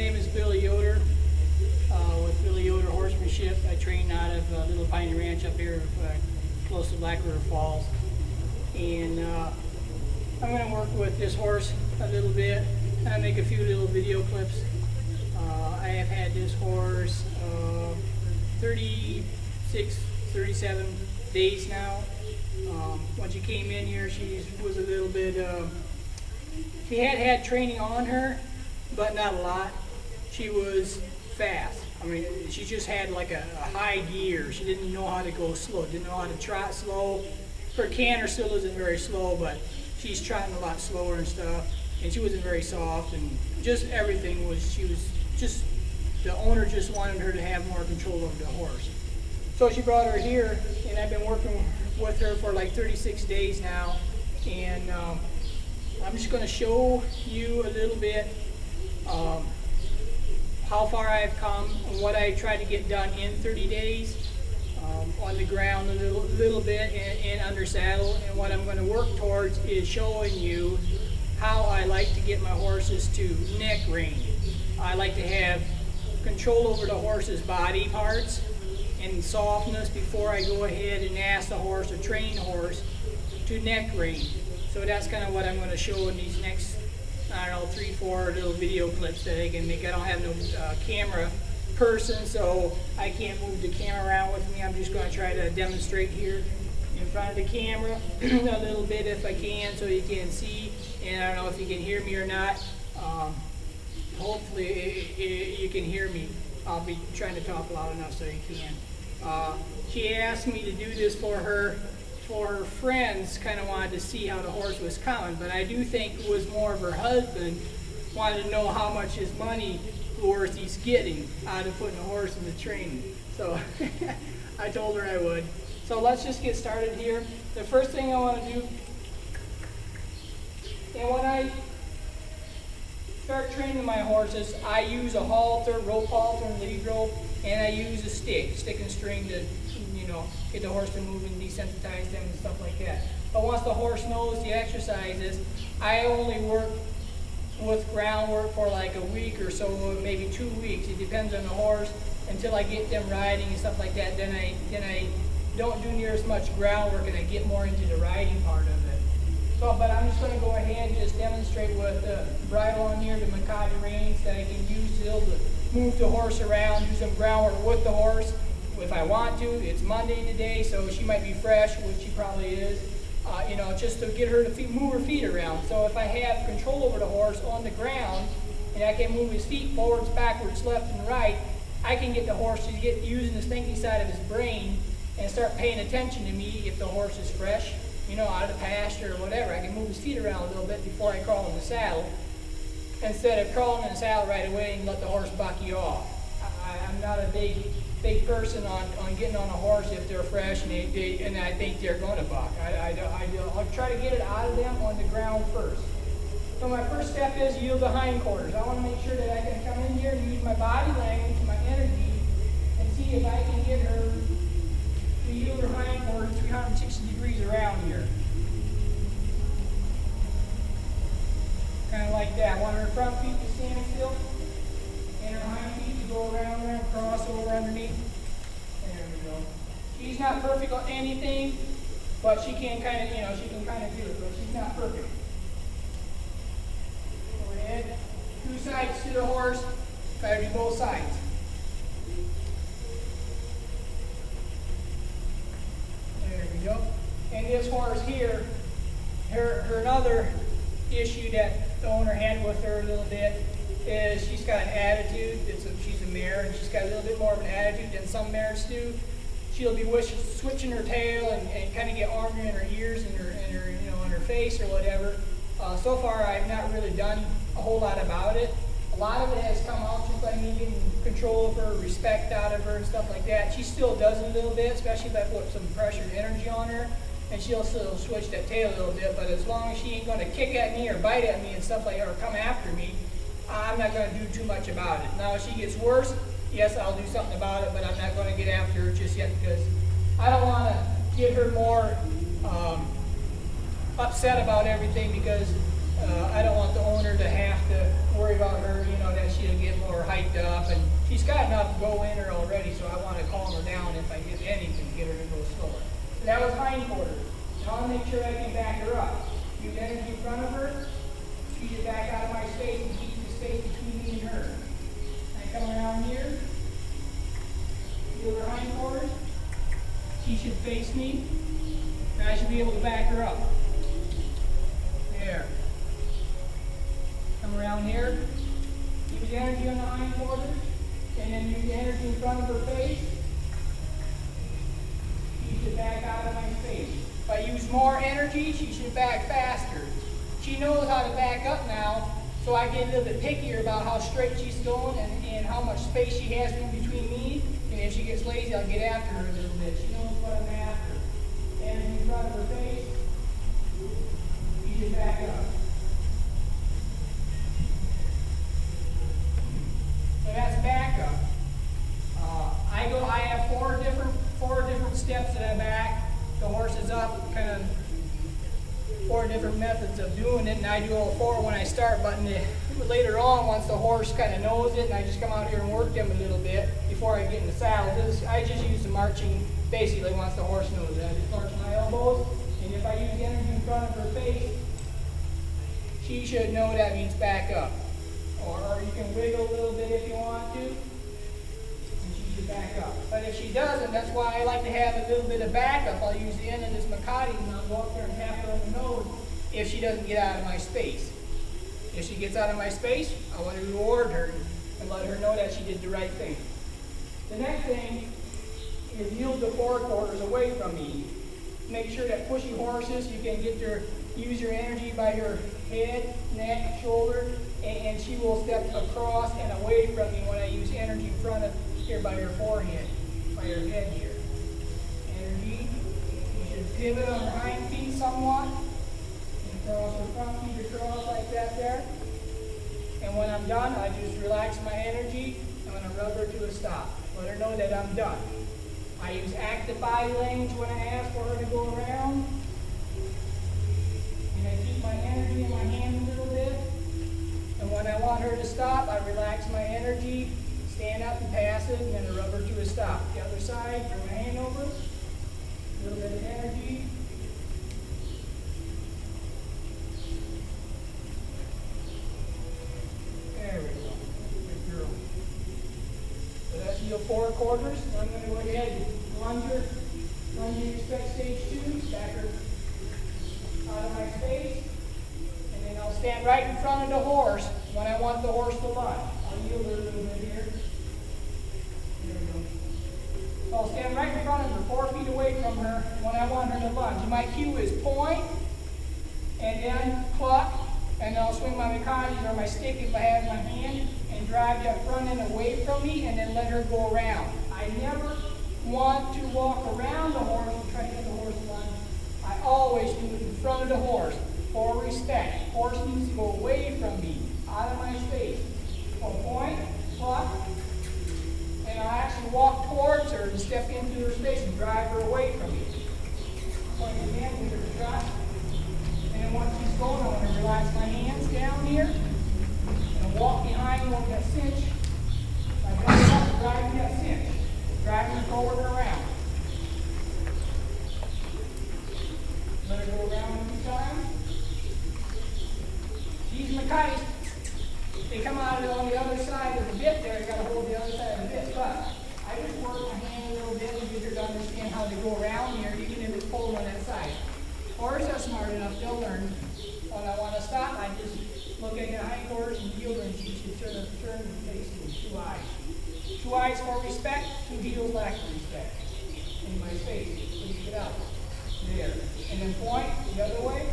name is Billy Yoder with Billy Yoder Horsemanship. I train out of Little Piney Ranch up here close to Black River Falls. And I'm going to work with this horse a little bit and make a few little video clips. I have had this horse 36, 37 days now. When she came in here, she was a little bit, she had training on her, but not a lot. She was fast. I mean, she just had like a high gear. She didn't know how to go slow, didn't know how to trot slow. Her canter still isn't very slow, but she's trotting a lot slower and stuff. And she wasn't very soft, and just everything was, she was just, the owner just wanted her to have more control over the horse. So she brought her here, and I've been working with her for like 36 days now. And I'm just going to show you a little bit how far I've come and what I try to get done in 30 days on the ground a little bit and under saddle. And what I'm going to work towards is showing you how I like to get my horses to neck rein. I like to have control over the horse's body parts and softness before I go ahead and ask the horse or train the horse to neck rein. So that's kind of what I'm going to show in these next, I don't know, 3-4 little video clips that I can make. I don't have no camera person, so I can't move the camera around with me. I'm just going to try to demonstrate here in front of the camera a little bit if I can, so you can see. And I don't know if you can hear me or not. Hopefully you can hear me. I'll be trying to talk loud enough so you can. She asked me to do this for her friends, kind of wanted to see how the horse was coming, but I do think it was more of her husband wanted to know how much his money worth he's getting out of putting a horse in the training. So I told her I would. So let's just get started here. The first thing I want to do, and when I start training my horses, I use a halter, rope halter and lead rope, and I use a stick and string to, you know, get the horse to move and desensitize them and stuff like that. But once the horse knows the exercises, I only work with groundwork for like a week or so, or maybe 2 weeks. It depends on the horse until I get them riding and stuff like that. Then I don't do near as much groundwork and I get more into the riding part of it. So, but I'm just going to go ahead and just demonstrate with the bridle on here, the Makati reins that I can use to be able to move the horse around, do some groundwork with the horse if I want to. It's Monday today, so she might be fresh, which she probably is. You know, just to get her to move her feet around. So if I have control over the horse on the ground, and I can move his feet forwards, backwards, left, and right, I can get the horse to get using the thinking side of his brain and start paying attention to me if the horse is fresh, you know, out of the pasture or whatever. I can move his feet around a little bit before I crawl in the saddle, instead of crawling in the saddle right away and let the horse buck you off. I'm not a big person on getting on a horse if they're fresh and I think they're going to buck. I'll try to get it out of them on the ground first. So my first step is yield the hindquarters. I want to make sure that I can come in here and use my body language, my energy, and see if I can get her to yield her hindquarters 360 degrees around here. Kind of like that. I want her front feet to stand still and her hind feet to go around there and cross over underneath. There we go. She's not perfect on anything, but she can kind of, you know, she can kind of do it, but she's not perfect. Go ahead. 2 sides to the horse. Try to do both sides. There we go. And this horse here, her another issue that the owner had with her a little bit is she's got an attitude. She's a mare, and she's got a little bit more of an attitude than some mares do. She'll be switching her tail and kind of get ornery in her ears and her you know, in her face or whatever. So far, I've not really done a whole lot about it. A lot of it has come out just by me getting control of her, respect out of her, and stuff like that. She still does it a little bit, especially if I put some pressure and energy on her, and she'll still switch that tail a little bit. But as long as she ain't going to kick at me or bite at me and stuff like that, or come after me, I'm not going to do too much about it. Now, if she gets worse, yes, I'll do something about it, but I'm not going to get after her just yet because I don't want to get her more upset about everything because I don't want the owner to have to worry about her, you know, that she'll get more hyped up, and she's got enough go in her already, so I want to calm her down if I get anything to get her to go slower. So that was hindquarters. Now I want to make sure I can back her up. Use energy in front of her, she should back out of my space and keep the space between me and her. I come around here, feel her hindquarters, she should face me, and I should be able to back her up. There. Come around here, use energy on the hindquarters, and then use energy in front of her face. She should back out of my space. If I use more energy, she should back faster. She knows how to back up now, so I get a little bit pickier about how straight she's going and how much space she has in between me. And if she gets lazy, I'll get after her a little bit. She knows what I'm after. Energy in front of her face, she should back up. So that's backup. I have four different steps that I back the horses up, kind of 4 different methods of doing it, and I do all 4 when I start, but later on, once the horse kind of knows it, and I just come out here and work them a little bit before I get in the saddle. I just use the marching basically once the horse knows it. I just march my elbows, and if I use energy in front of her face, she should know that means back up. Or you can wiggle a little bit if you want to, and she should back up. But if she doesn't, that's why I like to have a little bit of backup. I'll use the end of this Makati and I'll go up there and tap her on the nose if she doesn't get out of my space. If she gets out of my space, I want to reward her and let her know that she did the right thing. The next thing is yield the forequarters away from me. Make sure that pushy horses, you can use your energy by her head, neck, shoulder, and she will step across and away from me when I use energy in front of here by her forehead, by her head here. Energy. You should pivot on her hind feet somewhat, and cross her front feet across like that there. And when I'm done, I just relax my energy. I'm going to rub her to a stop. Let her know that I'm done. I use active body language when I ask for her to go around. And I keep my energy in my hand a little bit. And when I want her to stop, I relax my energy, stand up and pass it, and then I rub her to a stop. The other side, turn my hand over, a little bit of energy. There we go. Good girl. So that's your forequarters. I'm going to go ahead and lunge her. Lunge you expect stage 2, back her out of my space. And then I'll stand right in front of the horse when I want the horse to lunge. I'll yield her a little bit here. There we go. So I'll stand right in front of her, 4 feet away from her when I want her to lunge. My cue is point, and then cluck, and I'll swing my Mikatis or my stick if I have in my hand, and drive that front end away from me, and then let her go around. I never want to walk around the horse and try to get the horse to lunge. I always do it in front of the horse. For respect. Horse needs to go away from me, out of my space. So point, cluck, and I'll actually walk towards her and step into her space and drive her away from me. Point again, give her a shot. And then once she's going, I want to relax my hands down here and walk behind her with that cinch. I back up, driving that cinch. Driving her forward and around. Let her go around a few times. These Mikatis, they come out on the other side of the bit there. You got to hold the other side of the bit. But I just work my hand a little bit and get her to understand how to go around here, even if it's pulled on that side. Horses are smart enough, they'll learn. When I want to stop, I just look at the hindquarters and yield her, and she should turn and face with 2 eyes. 2 eyes for respect, 2 heels lack respect. In my space, so you get out. There. And then point the other way.